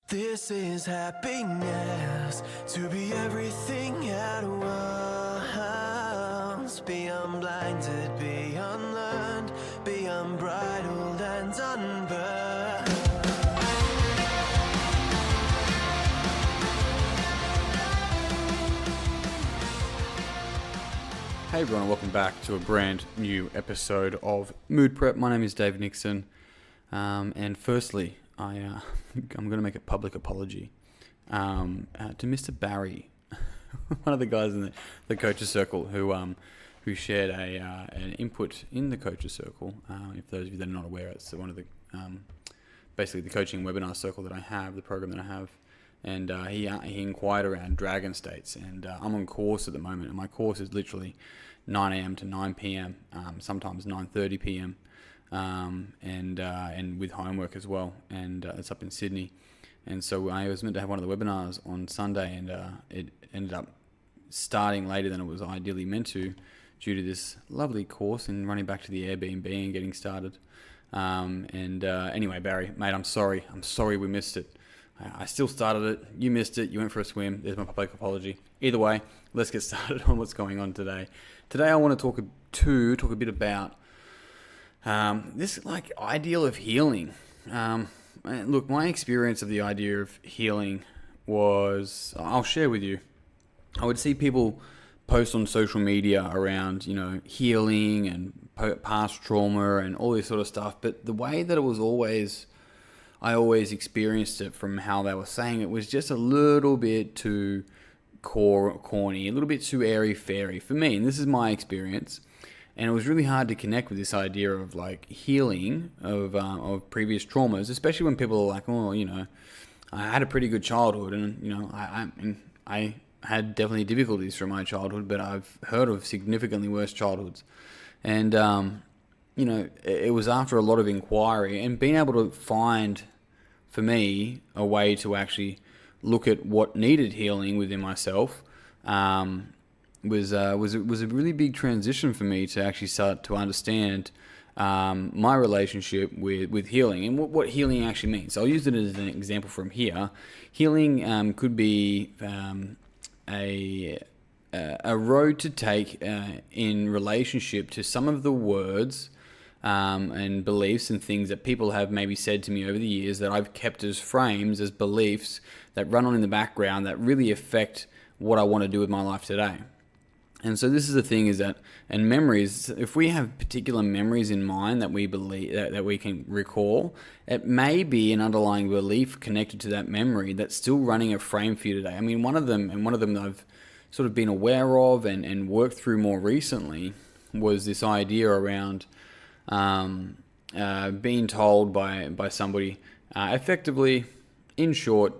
This is happiness, to be everything at once. Be unblinded, be unlearned, be unbridled and unburned. Hey everyone, and welcome back to a brand new episode of Mood Prep. My name is Dave Nixon, and firstly, I'm going to make a public apology to Mr. Barry, one of the guys in the Coaches Circle who shared an input in the Coaches Circle. If those of you that are not aware, it's one of the basically the coaching webinar circle that I have, the program that I have. And he inquired around Dragon States, and I'm on course at the moment, and my course is literally 9 a.m. to 9 p.m., sometimes 9:30 p.m., and with homework as well, and it's up in Sydney. And so I was meant to have one of the webinars on Sunday, and it ended up starting later than it was ideally meant to, due to this lovely course and running back to the Airbnb and getting started. Anyway, Barry, mate, I'm sorry we missed it. I still started it. You missed it. You went for a swim. There's my public apology. Either way, let's get started on what's going on today. Today, I want to talk a bit about this ideal of healing. Look, my experience of the idea of healing was, I'll share with you. I would see people post on social media around, healing and past trauma and all this sort of stuff. But the way that it was I always experienced it from how they were saying it was just a little bit too corny, a little bit too airy-fairy for me. And this is my experience. And it was really hard to connect with this idea of healing of previous traumas, especially when people are like, oh, I had a pretty good childhood, and I had definitely difficulties from my childhood, but I've heard of significantly worse childhoods. And it was after a lot of inquiry and being able to find, for me, a way to actually look at what needed healing within myself was a really big transition for me to actually start to understand my relationship with healing and what healing actually means. So I'll use it as an example from here. Healing could be a road to take in relationship to some of the words and beliefs and things that people have maybe said to me over the years that I've kept as frames, as beliefs that run on in the background that really affect what I want to do with my life today. And so this is the thing is that, and memories, if we have particular memories in mind that we believe, that we can recall, it may be an underlying belief connected to that memory that's still running a frame for you today. I mean, one of them that I've sort of been aware of and worked through more recently was this idea around being told by somebody, effectively, in short,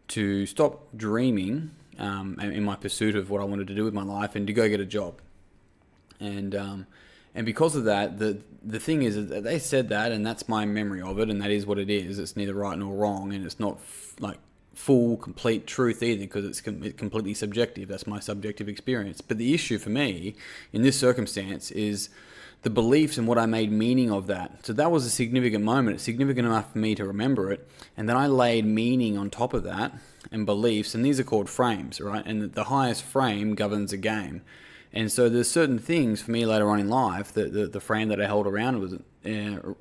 to stop dreaming in my pursuit of what I wanted to do with my life and to go get a job. And because of that, the thing is that they said that, and that's my memory of it, and that is what it is. It's neither right nor wrong, and it's not full, complete truth either, because it's completely subjective. That's my subjective experience. But the issue for me in this circumstance is the beliefs and what I made meaning of that. So that was a significant moment. It's significant enough for me to remember it. And then I laid meaning on top of that and beliefs. And these are called frames, right? And the highest frame governs a game. And so there's certain things for me later on in life that the frame that I held around was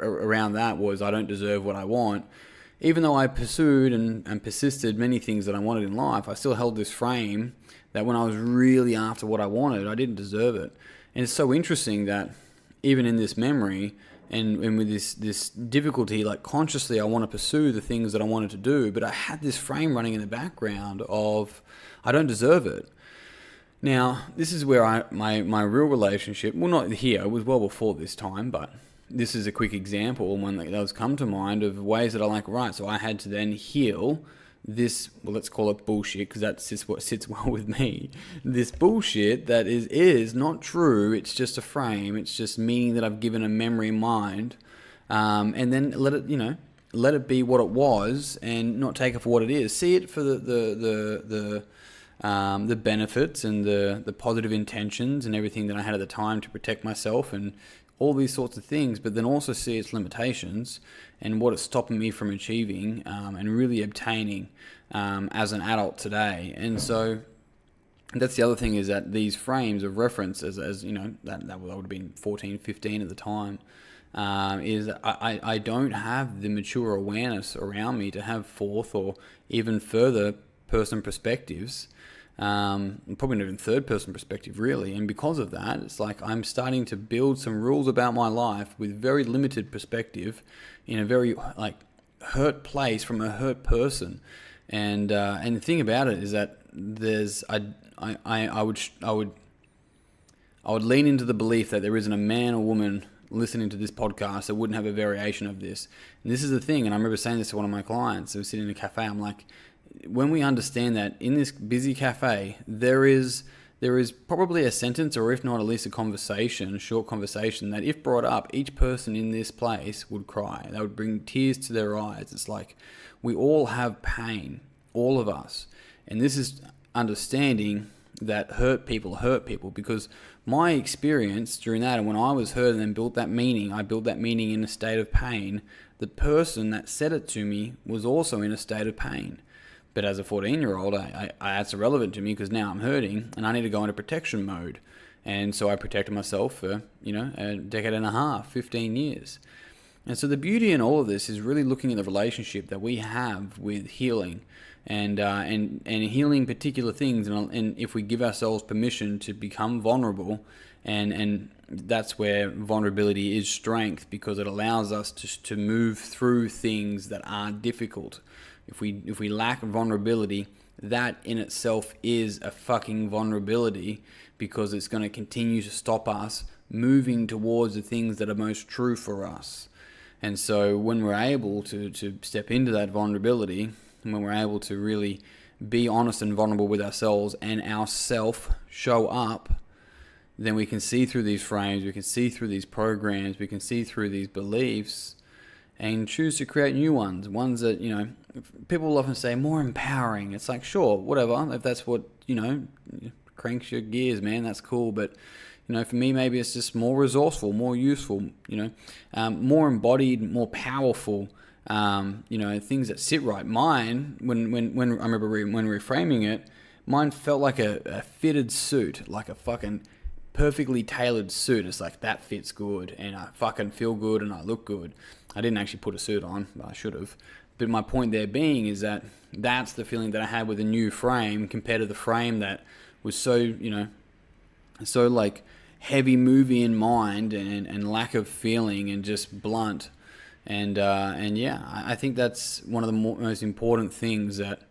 around that was I don't deserve what I want. Even though I pursued and persisted many things that I wanted in life, I still held this frame that when I was really after what I wanted, I didn't deserve it. And it's so interesting that even in this memory and with this difficulty, consciously I want to pursue the things that I wanted to do, but I had this frame running in the background of I don't deserve it. Now, this is where my real relationship, well, not here, it was well before this time, but this is a quick example, one that does come to mind of ways that right, so I had to then heal this, well, let's call it bullshit, because that's what sits well with me. This bullshit that is not true. It's just a frame. It's just meaning that I've given a memory mind, and then let it be what it was, and not take it for what it is. See it for the benefits and the positive intentions and everything that I had at the time to protect myself and all these sorts of things, but then also see its limitations and what it's stopping me from achieving and really obtaining as an adult today. And so that's the other thing, is that these frames of reference, as you know, that would have been 14, 15 at the time, is I don't have the mature awareness around me to have fourth or even further person perspectives, probably not even third person perspective really. And because of that, it's like I'm starting to build some rules about my life with very limited perspective in a very like hurt place from a hurt person. And the thing about it is that I would lean into the belief that there isn't a man or woman listening to this podcast that wouldn't have a variation of this. And this is the thing, and I remember saying this to one of my clients who was sitting in a cafe. I'm like, when we understand that in this busy cafe, there is probably a sentence, or if not at least a short conversation, that if brought up, each person in this place would cry. They would bring tears to their eyes. It's like we all have pain, all of us. And this is understanding that hurt people, because my experience during that, and when I was hurt and then built that meaning, I built that meaning in a state of pain. The person that said it to me was also in a state of pain. But as a 14-year-old, that's irrelevant to me, because now I'm hurting and I need to go into protection mode. And so I protected myself for, a decade and a half, 15 years. And so the beauty in all of this is really looking at the relationship that we have with healing and healing particular things. And if we give ourselves permission to become vulnerable, and that's where vulnerability is strength, because it allows us to move through things that are difficult. If we lack vulnerability, that in itself is a fucking vulnerability, because it's going to continue to stop us moving towards the things that are most true for us. And so when we're able to step into that vulnerability, and when we're able to really be honest and vulnerable with ourselves and ourself show up, then we can see through these frames, we can see through these programs, we can see through these beliefs, and choose to create new ones that, people often say more empowering. It's like, sure, whatever, if that's what, cranks your gears, man, that's cool. But, for me, maybe it's just more resourceful, more useful, more embodied, more powerful, things that sit right. Mine, when I remember when reframing it, mine felt like a fitted suit, like a fucking perfectly tailored suit. It's like, that fits good, and I fucking feel good, and I look good. I didn't actually put a suit on, but I should have. But my point there being is that that's the feeling that I had with a new frame compared to the frame that was so, so like heavy movie in mind and lack of feeling and just blunt. And yeah, I think that's one of the most important things, that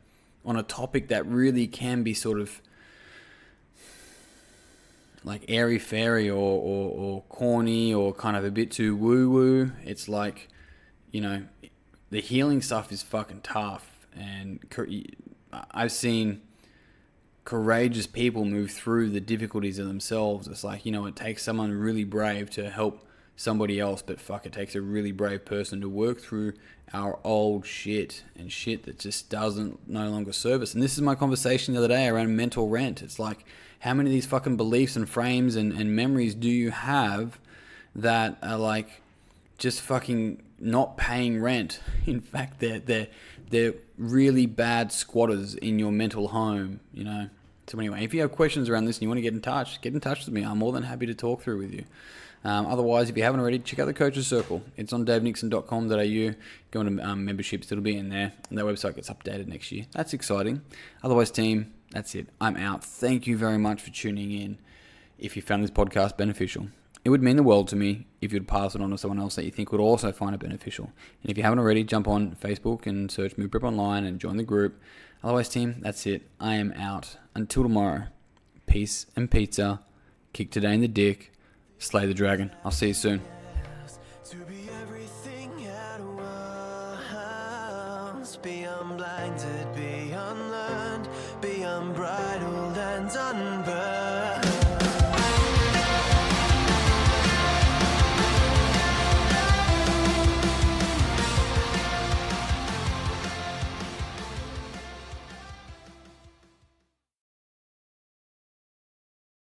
on a topic that really can be sort of like airy-fairy or corny or kind of a bit too woo-woo. It's like, the healing stuff is fucking tough. And I've seen courageous people move through the difficulties of themselves. It's like, it takes someone really brave to help somebody else, but fuck, it takes a really brave person to work through our old shit and shit that just no longer serve us. And this is my conversation the other day around mental rent. It's like, how many of these fucking beliefs and frames and memories do you have that are like just fucking not paying rent? In fact, they're really bad squatters in your mental home, So anyway, if you have questions around this and you want to get in touch with me. I'm more than happy to talk through with you. Otherwise, if you haven't already, check out the Coaches Circle. It's on davenixon.com.au. Go into memberships, it'll be in there. And that website gets updated next year. That's exciting. Otherwise, team, that's it. I'm out. Thank you very much for tuning in. If you found this podcast beneficial, it would mean the world to me if you'd pass it on to someone else that you think would also find it beneficial. And if you haven't already, jump on Facebook and search Move Prep Online and join the group. Otherwise, team, that's it. I am out. Until tomorrow, peace and pizza. Kick today in the dick. Slay the dragon. I'll see you soon. To be everything at once, be unblinded, be unlearned, be unbridled and unburned.